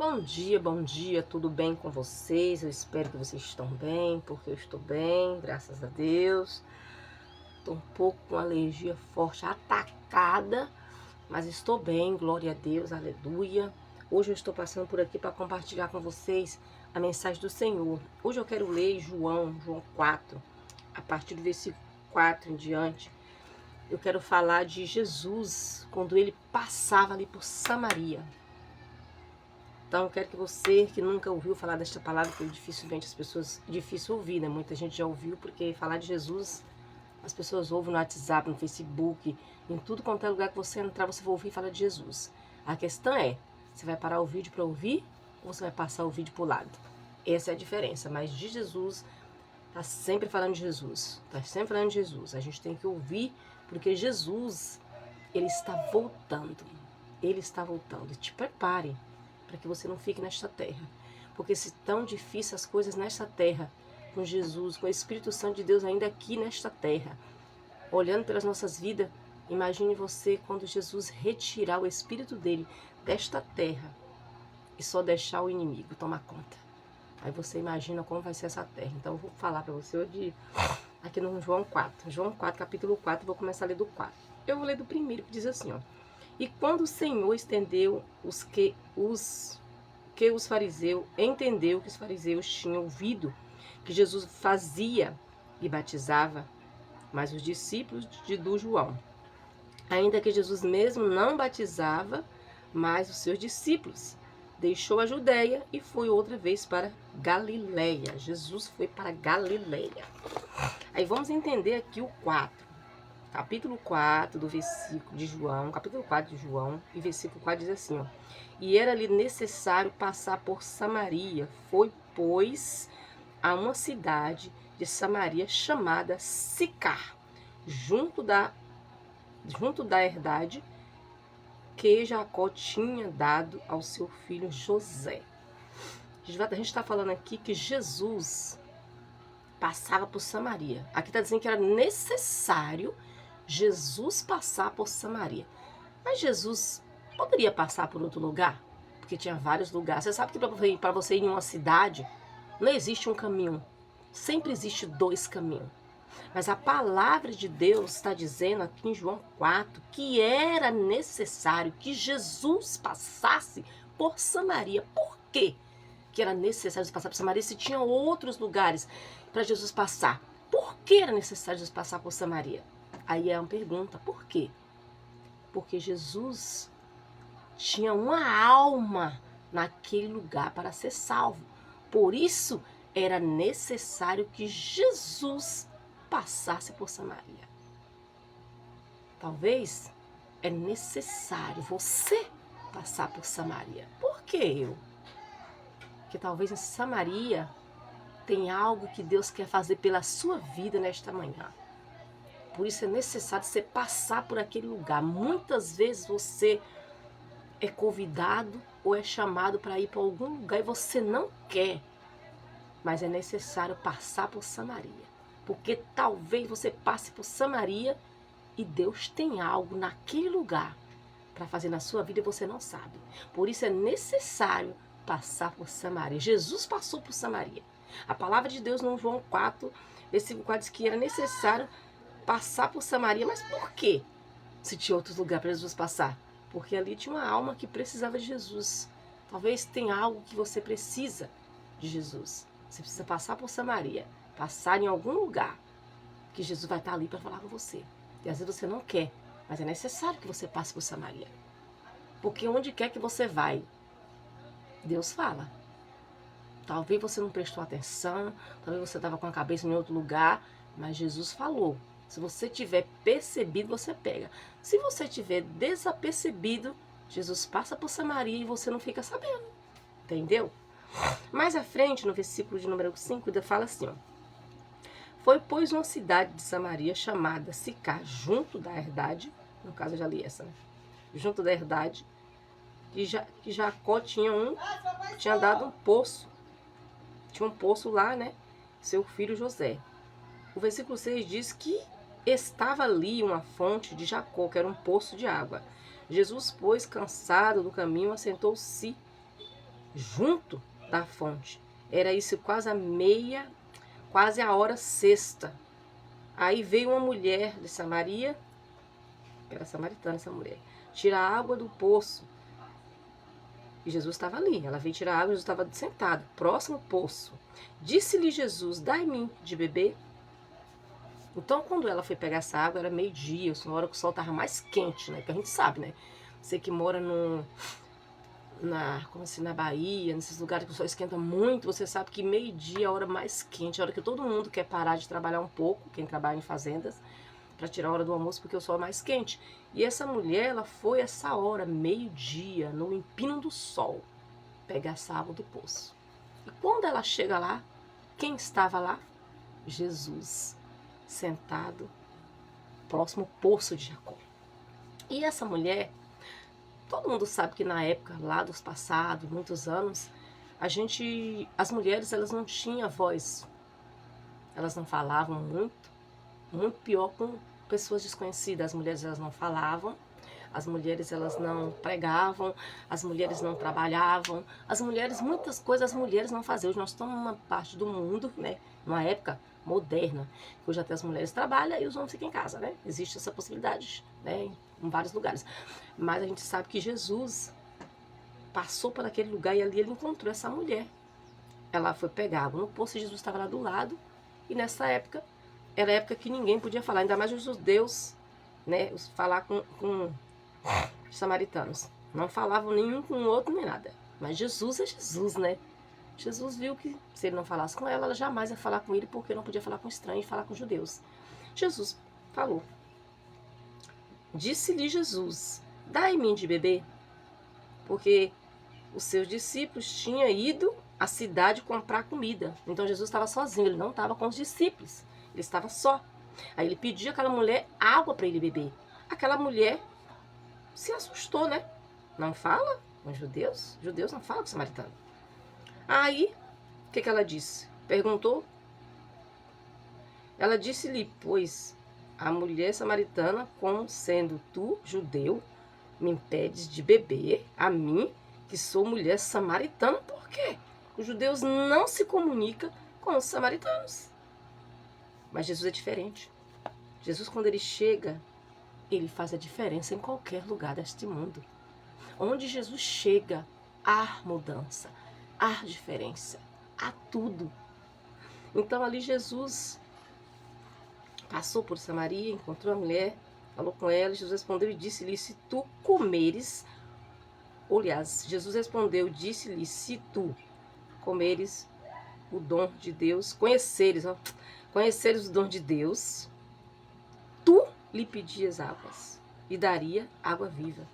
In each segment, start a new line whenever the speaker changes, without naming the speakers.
Bom dia, tudo bem com vocês? Eu espero que vocês estão bem, porque eu estou bem, graças a Deus. Estou um pouco com alergia forte, atacada, mas estou bem, glória a Deus, aleluia. Hoje eu estou passando por aqui para compartilhar com vocês a mensagem do Senhor. Hoje eu quero ler João 4, a partir do versículo 4 em diante. Eu quero falar de Jesus, quando ele passava ali por Samaria. Então, eu quero que você que nunca ouviu falar desta palavra, que dificilmente as pessoas, difícil ouvir, né? Muita gente já ouviu, porque falar de Jesus, as pessoas ouvem no WhatsApp, no Facebook, em tudo quanto é lugar que você entrar, você vai ouvir falar de Jesus. A questão é, você vai parar o vídeo para ouvir ou você vai passar o vídeo para o lado? Essa é a diferença, mas de Jesus, tá sempre falando de Jesus, tá sempre falando de Jesus. A gente tem que ouvir, porque Jesus, ele está voltando, ele está voltando. E te prepare para que você não fique nesta terra. Porque se tão difícil as coisas nesta terra, com Jesus, com o Espírito Santo de Deus ainda aqui nesta terra, olhando pelas nossas vidas, imagine você quando Jesus retirar o Espírito dele desta terra e só deixar o inimigo tomar conta. Aí você imagina como vai ser essa terra. Então eu vou falar para você hoje aqui no João 4. João 4, capítulo 4, vou começar a ler do 4. Eu vou ler do primeiro, que diz assim, ó. E quando o Senhor estendeu os fariseus, entendeu que os fariseus tinham ouvido que Jesus fazia e batizava, mas os discípulos do João, ainda que Jesus mesmo não batizava, mas os seus discípulos, deixou a Judéia e foi outra vez para Galiléia. Jesus foi para Galiléia. Aí vamos entender aqui o 4. Capítulo 4 do versículo de João, capítulo 4 de João, e versículo 4 diz assim, ó. E era-lhe necessário passar por Samaria. Foi, pois, a uma cidade de Samaria chamada Sicar, junto da herdade que Jacó tinha dado ao seu filho José. A gente está falando aqui que Jesus passava por Samaria. Aqui está dizendo que era necessário Jesus passar por Samaria. Mas Jesus poderia passar por outro lugar? Porque tinha vários lugares. Você sabe que para você ir em uma cidade, não existe um caminho. Sempre existe dois caminhos. Mas a palavra de Deus está dizendo aqui em João 4 que era necessário que Jesus passasse por Samaria. Por quê que era necessário passar por Samaria se tinha outros lugares para Jesus passar? Por que era necessário Jesus passar por Samaria? Aí é uma pergunta, por quê? Porque Jesus tinha uma alma naquele lugar para ser salvo. Por isso era necessário que Jesus passasse por Samaria. Talvez é necessário você passar por Samaria. Por que eu? Porque talvez em Samaria tem algo que Deus quer fazer pela sua vida nesta manhã. Por isso é necessário você passar por aquele lugar. Muitas vezes você é convidado ou é chamado para ir para algum lugar e você não quer. Mas é necessário passar por Samaria. Porque talvez você passe por Samaria e Deus tem algo naquele lugar para fazer na sua vida e você não sabe. Por isso é necessário passar por Samaria. Jesus passou por Samaria. A palavra de Deus no João 4, versículo 4 diz que era necessário passar por Samaria. Mas por quê? Se tinha outros lugares para Jesus passar? Porque ali tinha uma alma que precisava de Jesus. Talvez tenha algo que você precisa de Jesus. Você precisa passar por Samaria, passar em algum lugar que Jesus vai estar ali para falar com você. E às vezes você não quer, mas é necessário que você passe por Samaria. Porque onde quer que você vai, Deus fala. Talvez você não prestou atenção, talvez você estava com a cabeça em outro lugar, mas Jesus falou. Se você tiver percebido, você pega. Se você tiver desapercebido, Jesus passa por Samaria e você não fica sabendo. Entendeu? Mais à frente, no versículo de número 5, ainda fala assim, ó. Foi, pois, uma cidade de Samaria chamada Sicar, junto da herdade, no caso eu já li essa, né? Junto da herdade, que Jacó tinha dado um poço. Tinha um poço lá, né? Seu filho José. O versículo 6 diz que estava ali uma fonte de Jacó, que era um poço de água. Jesus, pois, cansado do caminho, assentou-se junto da fonte. Era isso quase a hora sexta. Aí veio uma mulher de Samaria, era samaritana essa mulher, tirar a água do poço. E Jesus estava ali, ela veio tirar água, Jesus estava sentado, próximo ao poço. Disse-lhe Jesus, dai-me de beber. Então, quando ela foi pegar essa água, era meio-dia, uma hora que o sol estava mais quente, né? Porque a gente sabe, né? Você que mora como assim, na Bahia, nesses lugares que o sol esquenta muito, você sabe que meio-dia é a hora mais quente, a hora que todo mundo quer parar de trabalhar um pouco, quem trabalha em fazendas, para tirar a hora do almoço, porque o sol é mais quente. E essa mulher, ela foi essa hora, meio-dia, no empino do sol, pegar essa água do poço. E quando ela chega lá, quem estava lá? Jesus, sentado próximo ao poço de Jacó. E essa mulher, todo mundo sabe que na época lá dos passados, muitos anos, as mulheres, elas não tinham voz, elas não falavam muito pior com pessoas desconhecidas. As mulheres, elas não falavam, as mulheres, elas não pregavam, as mulheres não trabalhavam, muitas coisas as mulheres não faziam. Hoje nós estamos numa parte do mundo, né, numa época moderna, que hoje até as mulheres trabalham e os homens ficam em casa, né? Existe essa possibilidade, né, em vários lugares. Mas a gente sabe que Jesus passou por aquele lugar e ali ele encontrou essa mulher. Ela foi pegar água no poço e Jesus estava lá do lado. E nessa época, era a época que ninguém podia falar, ainda mais os judeus, né, falar com os samaritanos. Não falavam nenhum com o outro nem nada. Mas Jesus é Jesus, né? Jesus viu que se ele não falasse com ela, ela jamais ia falar com ele, porque não podia falar com estranhos e falar com judeus. Jesus falou. Disse-lhe Jesus, dai-me de beber, porque os seus discípulos tinham ido à cidade comprar comida. Então Jesus estava sozinho, ele não estava com os discípulos, ele estava só. Aí ele pediu àquela mulher água para ele beber. Aquela mulher se assustou, né? Não fala com os judeus? Judeus não falam com o samaritano. Aí, o que ela disse? Perguntou. Ela disse-lhe, pois, a mulher samaritana, como sendo tu, judeu, me impedes de beber, a mim, que sou mulher samaritana, por quê? Os judeus não se comunicam com os samaritanos. Mas Jesus é diferente. Jesus, quando ele chega, ele faz a diferença em qualquer lugar deste mundo. Onde Jesus chega, há mudança, há diferença, há tudo. Então ali Jesus passou por Samaria, encontrou a mulher, falou com ela, Jesus respondeu e disse-lhe, se tu comeres, aliás, Jesus respondeu, disse-lhe, se tu comeres o dom de Deus, conheceres o dom de Deus, tu lhe pedias águas e daria água viva.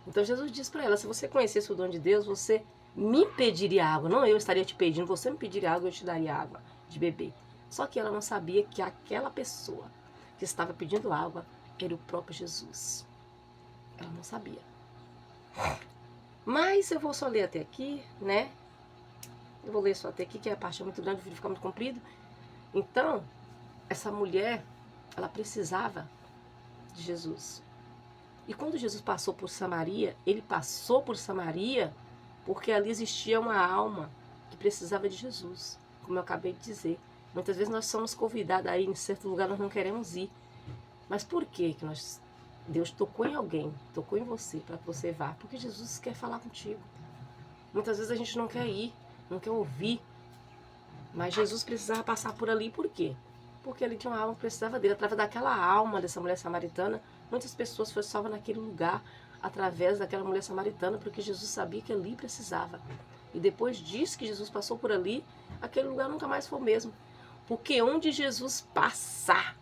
Então Jesus diz para ela, se você conhecesse o dom de Deus, você me pediria água, não eu estaria te pedindo, você me pediria água, eu te daria água de beber. Só que ela não sabia que aquela pessoa que estava pedindo água era o próprio Jesus. Ela não sabia. Mas eu vou só ler até aqui, né? Eu vou ler só até aqui, que a parte é muito grande, o vídeo fica muito comprido. Então, essa mulher, ela precisava de Jesus. E quando Jesus passou por Samaria, ele passou por Samaria porque ali existia uma alma que precisava de Jesus, como eu acabei de dizer. Muitas vezes nós somos convidados a ir em certo lugar, nós não queremos ir. Mas por que Deus tocou em alguém, tocou em você, para que você vá? Porque Jesus quer falar contigo. Muitas vezes a gente não quer ir, não quer ouvir. Mas Jesus precisava passar por ali, por quê? Porque ali tinha uma alma que precisava dele. Através daquela alma dessa mulher samaritana, muitas pessoas foram salvas naquele lugar, através daquela mulher samaritana, porque Jesus sabia que ali precisava. E depois disso que Jesus passou por ali, aquele lugar nunca mais foi o mesmo. Porque onde Jesus passar,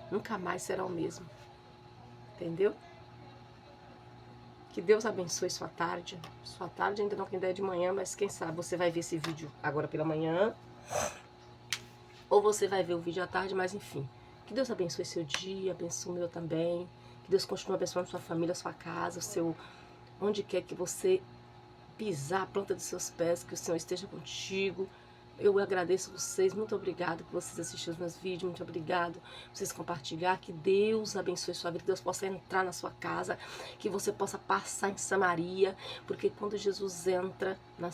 nunca mais será o mesmo. Entendeu? Que Deus abençoe sua tarde. Sua tarde ainda não tem ideia de manhã, mas quem sabe você vai ver esse vídeo agora pela manhã. Ou você vai ver o vídeo à tarde, mas enfim. Que Deus abençoe seu dia, abençoe o meu também. Que Deus continue abençoando sua família, sua casa, onde quer que você pisar a planta dos seus pés, que o Senhor esteja contigo. Eu agradeço vocês, muito obrigado por vocês assistirem os meus vídeos, muito obrigado por vocês compartilhar, que Deus abençoe sua vida, que Deus possa entrar na sua casa, que você possa passar em Samaria, porque quando Jesus entra na